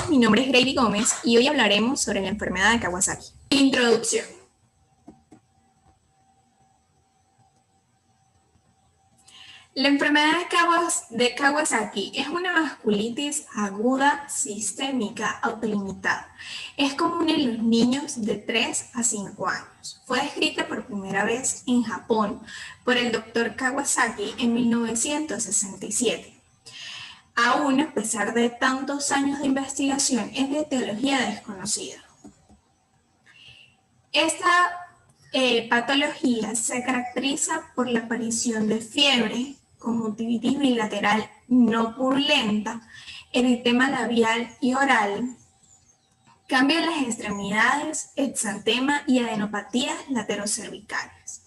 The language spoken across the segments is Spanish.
Mi nombre es Grady Gómez y hoy hablaremos sobre la enfermedad de Kawasaki. Introducción. La enfermedad de Kawasaki es una vasculitis aguda sistémica autolimitada. Es común en los niños de 3 a 5 años. Fue descrita por primera vez en Japón por el Dr. Kawasaki en 1967. Aún a pesar de tantos años de investigación, es de etiología desconocida. Esta patología se caracteriza por la aparición de fiebre, conjuntivitis bilateral no purulenta, eritema labial y oral, cambio en las extremidades, exantema y adenopatías laterocervicales.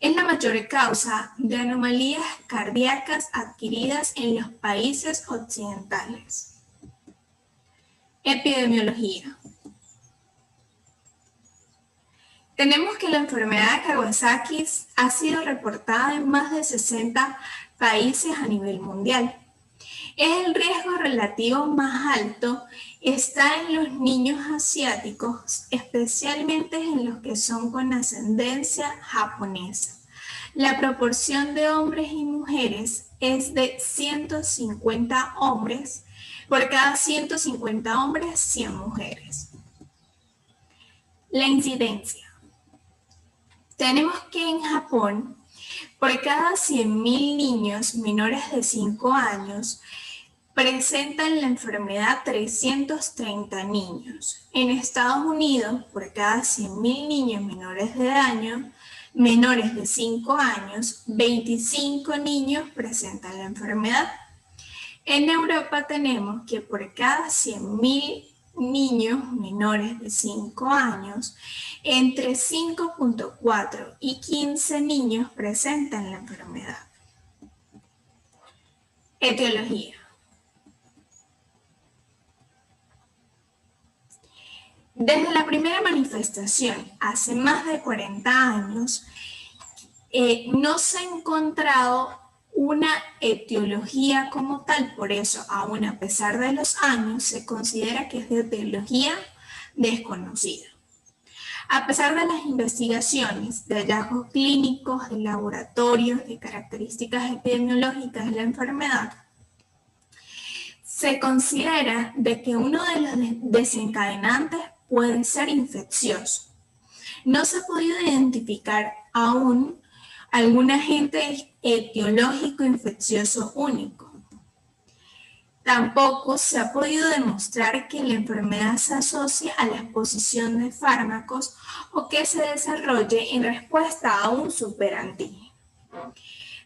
Es la mayor causa de anomalías cardíacas adquiridas en los países occidentales. Epidemiología. Tenemos que la enfermedad de Kawasaki ha sido reportada en más de 60 países a nivel mundial. El riesgo relativo más alto está en los niños asiáticos, especialmente en los que son con ascendencia japonesa. La proporción de hombres y mujeres es de 150 hombres, por cada 150 hombres, 100 mujeres. La incidencia. Tenemos que en Japón, por cada 100.000 niños menores de 5 años, presentan la enfermedad 330 niños. En Estados Unidos, por cada 100.000 niños menores de 5 años, 25 niños presentan la enfermedad. En Europa tenemos que por cada 100.000 niños menores de 5 años, entre 5.4 y 15 niños presentan la enfermedad. Etiología. Desde la primera manifestación, hace más de 40 años, no se ha encontrado una etiología como tal, por eso, aún a pesar de los años, se considera que es de etiología desconocida. A pesar de las investigaciones, de hallazgos clínicos, de laboratorios, de características epidemiológicas de la enfermedad, se considera de que uno de los desencadenantes puede ser infeccioso. No se ha podido identificar aún algún agente etiológico infeccioso único. Tampoco se ha podido demostrar que la enfermedad se asocia a la exposición de fármacos o que se desarrolle en respuesta a un superantígeno.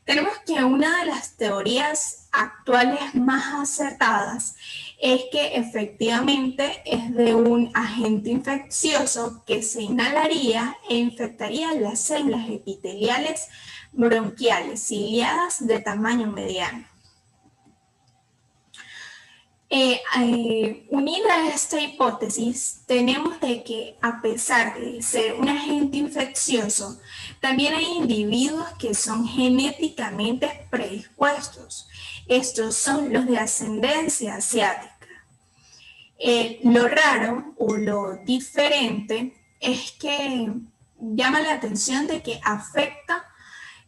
Tenemos que una de las teorías actuales más acertadas es que efectivamente es de un agente infeccioso que se inhalaría e infectaría las células epiteliales bronquiales ciliadas de tamaño mediano. Unida a esta hipótesis, tenemos de que a pesar de ser un agente infeccioso, también hay individuos que son genéticamente predispuestos. Estos son los de ascendencia asiática. Lo raro o lo diferente es que llama la atención de que afecta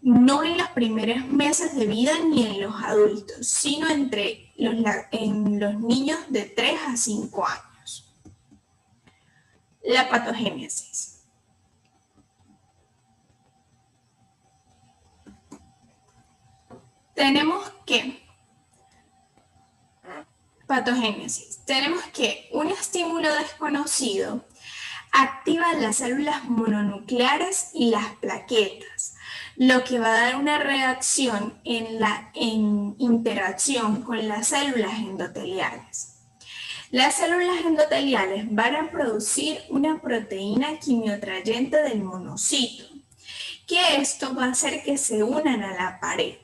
no en los primeros meses de vida ni en los adultos, sino en los niños de 3 a 5 años. La patogénesis. Tenemos que un estímulo desconocido activa las células mononucleares y las plaquetas, lo que va a dar una reacción en interacción con las células endoteliales. Las células endoteliales van a producir una proteína quimiotrayente del monocito, que esto va a hacer que se unan a la pared.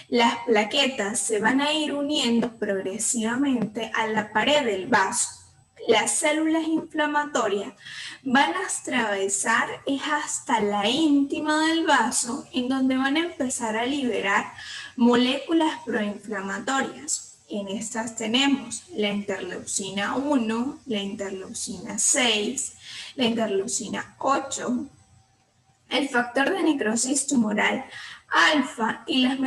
Las plaquetas se van a ir uniendo progresivamente a la pared del vaso. Las células inflamatorias van a atravesar hasta la íntima del vaso, en donde van a empezar a liberar moléculas proinflamatorias. En estas tenemos la interleucina 1, la interleucina 6, la interleucina 8, el factor de necrosis tumoral alfa y las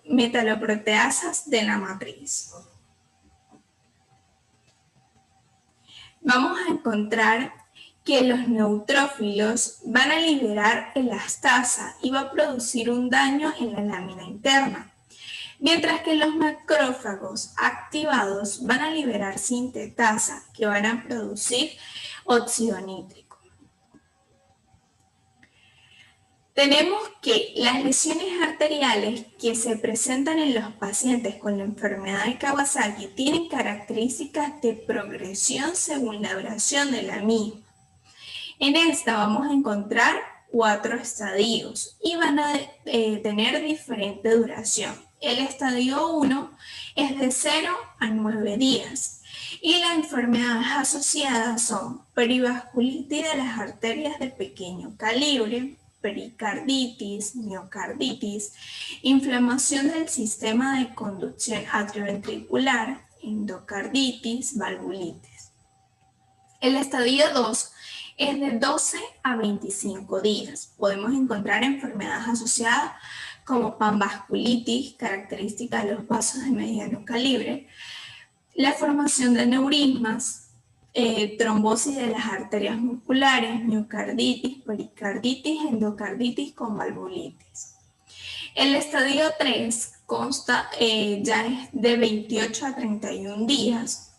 metaloproteasas de la matriz. Vamos a encontrar que los neutrófilos van a liberar elastasa y va a producir un daño en la lámina interna, mientras que los macrófagos activados van a liberar sintetasa que van a producir óxido nítrico. Tenemos que las lesiones arteriales que se presentan en los pacientes con la enfermedad de Kawasaki tienen características de progresión según la duración de la misma. En esta vamos a encontrar 4 estadios y van a tener diferente duración. El estadio 1 es de 0 a 9 días y las enfermedades asociadas son perivasculitis de las arterias de pequeño calibre, pericarditis, miocarditis, inflamación del sistema de conducción atrioventricular, endocarditis, valvulitis. El estadio 2 es de 12 a 25 días. Podemos encontrar enfermedades asociadas como panvasculitis, característica de los vasos de mediano calibre, la formación de neurismas, trombosis de las arterias musculares, miocarditis, pericarditis, endocarditis con valvulitis. El estadio 3 consta ya es de 28 a 31 días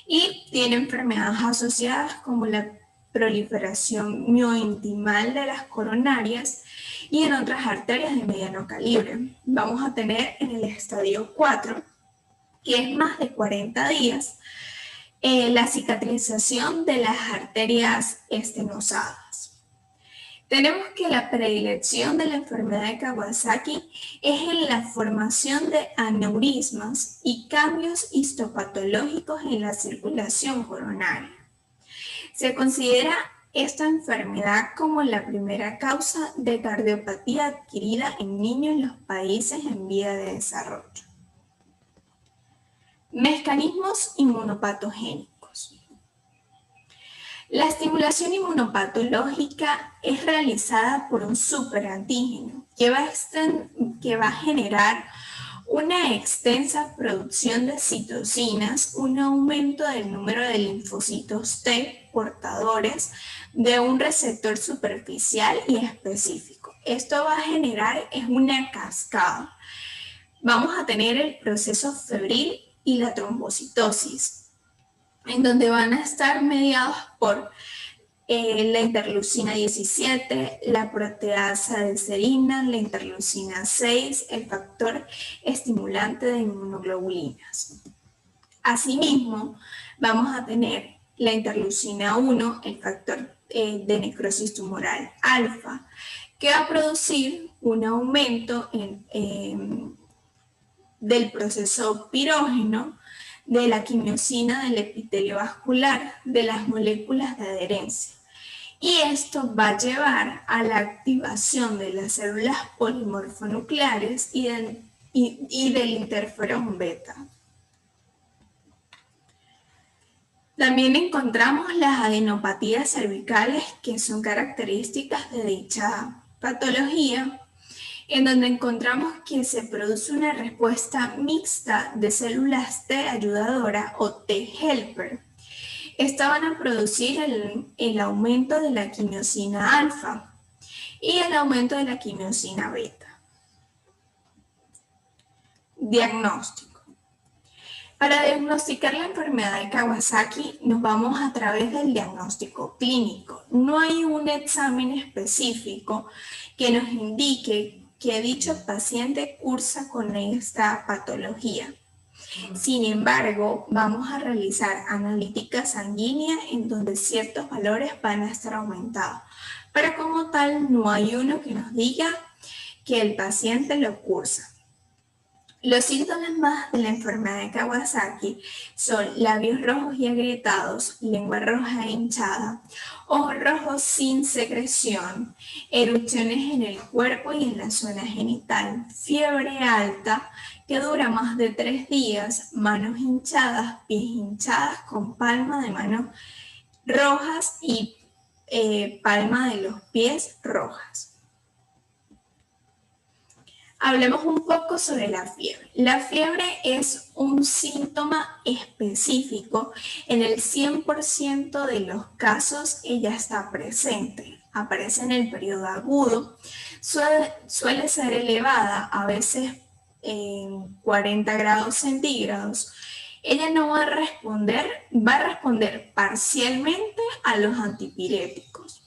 y tiene enfermedades asociadas como la proliferación miointimal de las coronarias y en otras arterias de mediano calibre. Vamos a tener en el estadio 4, que es más de 40 días, la cicatrización de las arterias estenosadas. Tenemos que la predilección de la enfermedad de Kawasaki es en la formación de aneurismas y cambios histopatológicos en la circulación coronaria. Se considera esta enfermedad como la primera causa de cardiopatía adquirida en niños en los países en vía de desarrollo. Mecanismos inmunopatogénicos. La estimulación inmunopatológica es realizada por un superantígeno que va a generar una extensa producción de citocinas, un aumento del número de linfocitos T portadores de un receptor superficial y específico. Esto va a generar una cascada. Vamos a tener el proceso febril y la trombocitosis, en donde van a estar mediados por la interleucina 17, la proteasa de serina, la interleucina 6, el factor estimulante de inmunoglobulinas. Asimismo, vamos a tener la interleucina 1, el factor de necrosis tumoral alfa, que va a producir un aumento del proceso pirógeno, de la quimiosina del epitelio vascular, de las moléculas de adherencia. Y esto va a llevar a la activación de las células polimorfonucleares y del interferón beta. También encontramos las adenopatías cervicales, que son características de dicha patología, en donde encontramos que se produce una respuesta mixta de células T ayudadora o T helper. Estas van a producir el aumento de la quimiosina alfa y el aumento de la quimiosina beta. Diagnóstico. Para diagnosticar la enfermedad de Kawasaki nos vamos a través del diagnóstico clínico. No hay un examen específico que nos indique que dicho paciente cursa con esta patología. Sin embargo, vamos a realizar analítica sanguínea en donde ciertos valores van a estar aumentados. Pero como tal, no hay uno que nos diga que el paciente lo cursa. Los síntomas más de la enfermedad de Kawasaki son labios rojos y agrietados, lengua roja e hinchada, ojos rojos sin secreción, erupciones en el cuerpo y en la zona genital, fiebre alta, que dura más de 3 días, manos hinchadas, pies hinchadas con palma de mano rojas y palma de los pies rojas. Hablemos un poco sobre la fiebre. La fiebre es un síntoma específico. En el 100% de los casos ella está presente. Aparece en el periodo agudo. Suele ser elevada, a veces en 40 grados centígrados. Ella no va a responder parcialmente a los antipiréticos.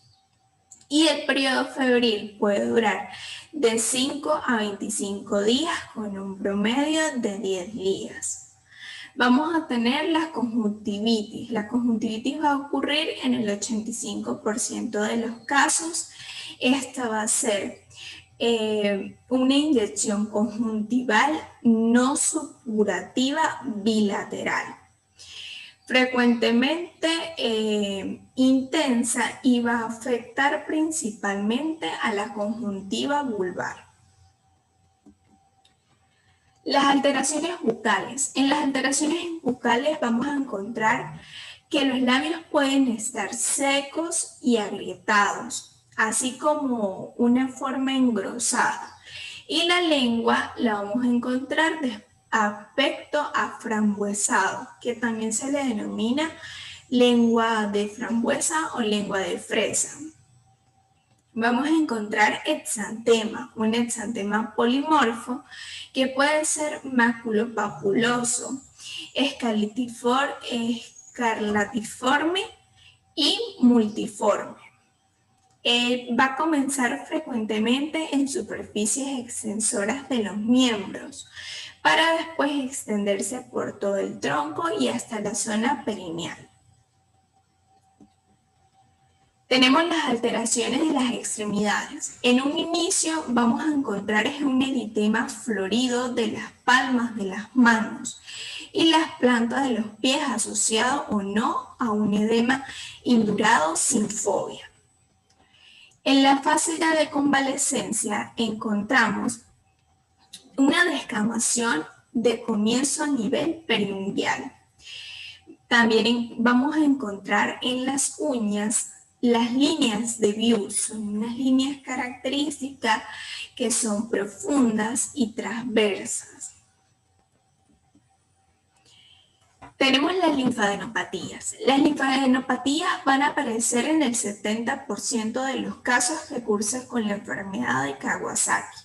Y el periodo febril puede durar de 5 a 25 días con un promedio de 10 días. Vamos a tener la conjuntivitis. La conjuntivitis va a ocurrir en el 85% de los casos. Esta va a ser una inyección conjuntival no supurativa bilateral, frecuentemente intensa, y va a afectar principalmente a la conjuntiva vulvar. Las alteraciones bucales. En las alteraciones bucales vamos a encontrar que los labios pueden estar secos y agrietados, así como una forma engrosada. Y la lengua la vamos a encontrar de aspecto aframbuesado, que también se le denomina lengua de frambuesa o lengua de fresa. Vamos a encontrar exantema, un exantema polimorfo que puede ser maculopapuloso, escarlatiforme y multiforme. Va a comenzar frecuentemente en superficies extensoras de los miembros, para después extenderse por todo el tronco y hasta la zona perineal. Tenemos las alteraciones de las extremidades. En un inicio vamos a encontrar un eritema florido de las palmas de las manos y las plantas de los pies, asociado o no a un edema indurado sin fobia. En la fase ya de convalescencia encontramos una descamación de comienzo a nivel periunguial. También vamos a encontrar en las uñas las líneas de Biot. Son unas líneas características que son profundas y transversas. Tenemos las linfadenopatías. Las linfadenopatías van a aparecer en el 70% de los casos que cursan con la enfermedad de Kawasaki.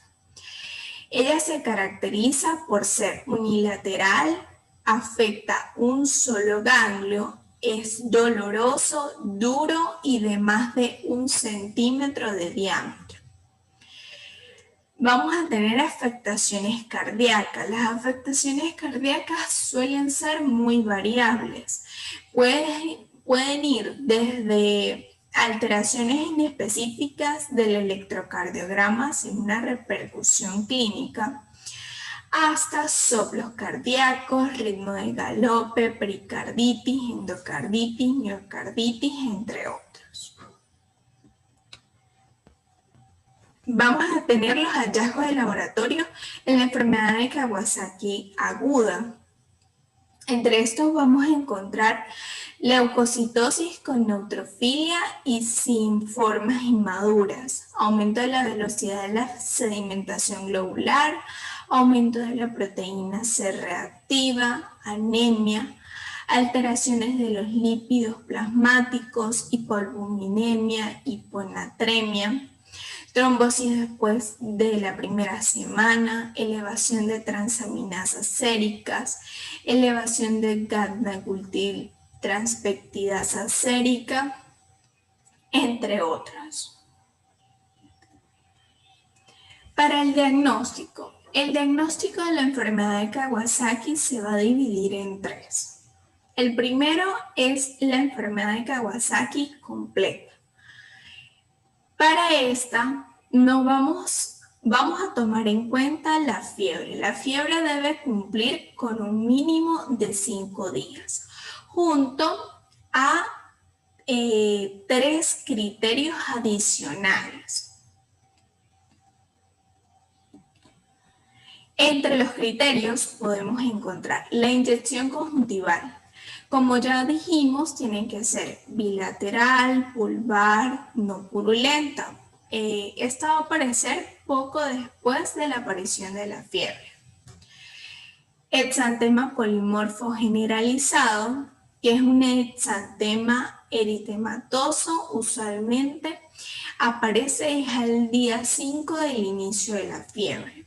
Ella se caracteriza por ser unilateral, afecta un solo ganglio, es doloroso, duro y de más de 1 centímetro de diámetro. Vamos a tener afectaciones cardíacas. Las afectaciones cardíacas suelen ser muy variables. Pueden ir desde alteraciones inespecíficas del electrocardiograma sin una repercusión clínica, hasta soplos cardíacos, ritmo de galope, pericarditis, endocarditis, miocarditis, entre otros. Vamos a tener los hallazgos de laboratorio en la enfermedad de Kawasaki aguda. Entre estos vamos a encontrar leucocitosis con neutrofilia y sin formas inmaduras, aumento de la velocidad de la sedimentación globular, aumento de la proteína C reactiva, anemia, alteraciones de los lípidos plasmáticos, hipoalbuminemia, hiponatremia, trombosis después de la primera semana, elevación de transaminasas séricas, elevación de Gardner-Gultil transpeptidasa sérica, entre otros. Para el diagnóstico de la enfermedad de Kawasaki se va a dividir en 3. El primero es la enfermedad de Kawasaki completa. Para esta vamos a tomar en cuenta la fiebre. La fiebre debe cumplir con un mínimo de 5 días, junto a 3 criterios adicionales. Entre los criterios podemos encontrar la inyección conjuntival. Como ya dijimos, tiene que ser bilateral, pulvar, no purulenta. Esta va a aparecer poco después de la aparición de la fiebre. Exantema polimorfo generalizado, que es un exantema eritematoso, usualmente aparece al día 5 del inicio de la fiebre.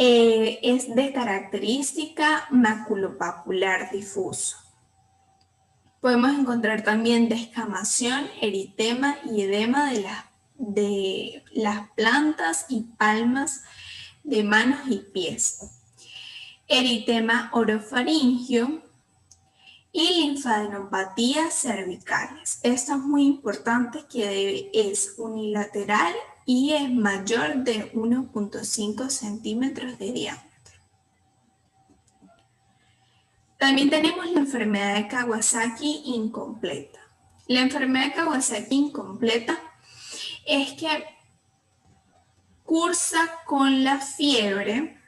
Es de característica maculopapular difuso. Podemos encontrar también descamación, eritema y edema de las plantas y palmas de manos y pies. Eritema orofaringio y linfadenopatías cervicales. Esto es muy importante, que es unilateral y es mayor de 1.5 centímetros de diámetro. También tenemos la enfermedad de Kawasaki incompleta. La enfermedad de Kawasaki incompleta es que cursa con la fiebre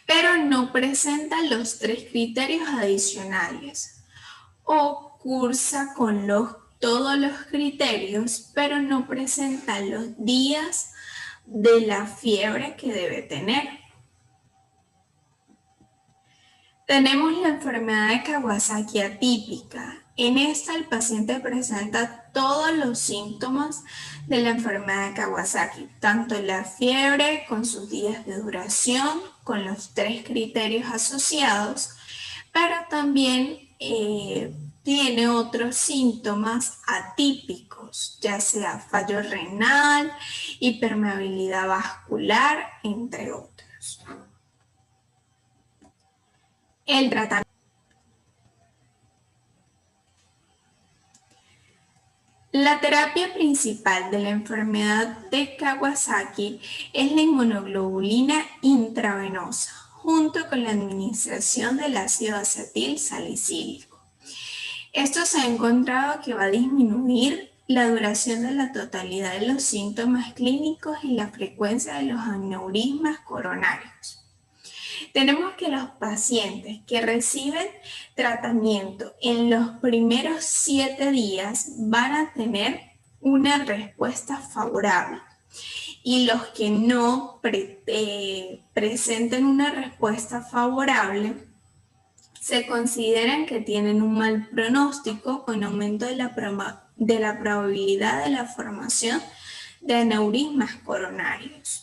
pero no presenta los 3 criterios adicionales, o cursa con todos los criterios, pero no presenta los días de la fiebre que debe tener. Tenemos la enfermedad de Kawasaki atípica. En esta el paciente presenta todos los síntomas de la enfermedad de Kawasaki, tanto la fiebre con sus días de duración, con los 3 criterios asociados, pero también tiene otros síntomas atípicos, ya sea fallo renal, hipermeabilidad vascular, entre otros. El tratamiento. La terapia principal de la enfermedad de Kawasaki es la inmunoglobulina intravenosa, junto con la administración del ácido acetil salicílico. Esto se ha encontrado que va a disminuir la duración de la totalidad de los síntomas clínicos y la frecuencia de los aneurismas coronarios. Tenemos que los pacientes que reciben tratamiento en los primeros 7 días van a tener una respuesta favorable, y los que no presenten una respuesta favorable se consideran que tienen un mal pronóstico, con aumento de la probabilidad de la formación de aneurismas coronarios.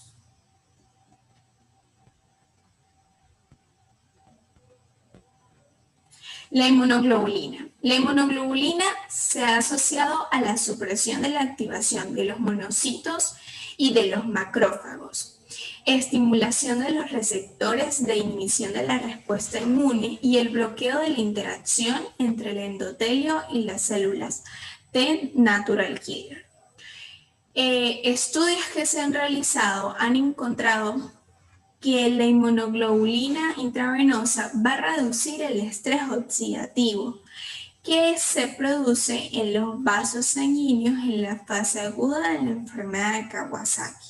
La inmunoglobulina. La inmunoglobulina se ha asociado a la supresión de la activación de los monocitos y de los macrófagos, estimulación de los receptores de inhibición de la respuesta inmune y el bloqueo de la interacción entre el endotelio y las células T natural killer. Estudios que se han realizado han encontrado que la inmunoglobulina intravenosa va a reducir el estrés oxidativo que se produce en los vasos sanguíneos en la fase aguda de la enfermedad de Kawasaki.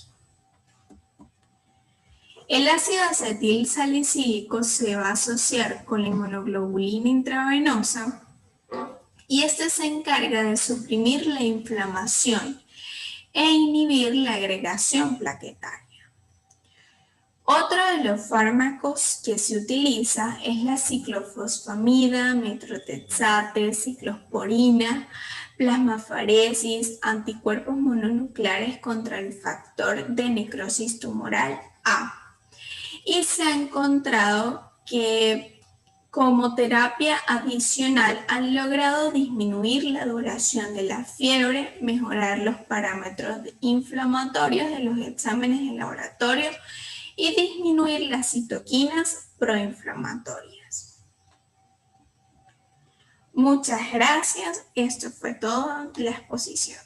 El ácido acetil salicílico se va a asociar con la inmunoglobulina intravenosa, y este se encarga de suprimir la inflamación e inhibir la agregación plaquetaria. Otro de los fármacos que se utiliza es la ciclofosfamida, metrotexate, ciclosporina, plasmafaresis, anticuerpos mononucleares contra el factor de necrosis tumoral A. Y se ha encontrado que como terapia adicional han logrado disminuir la duración de la fiebre, mejorar los parámetros inflamatorios de los exámenes de laboratorio y disminuir las citoquinas proinflamatorias. Muchas gracias. Esto fue todo la exposición.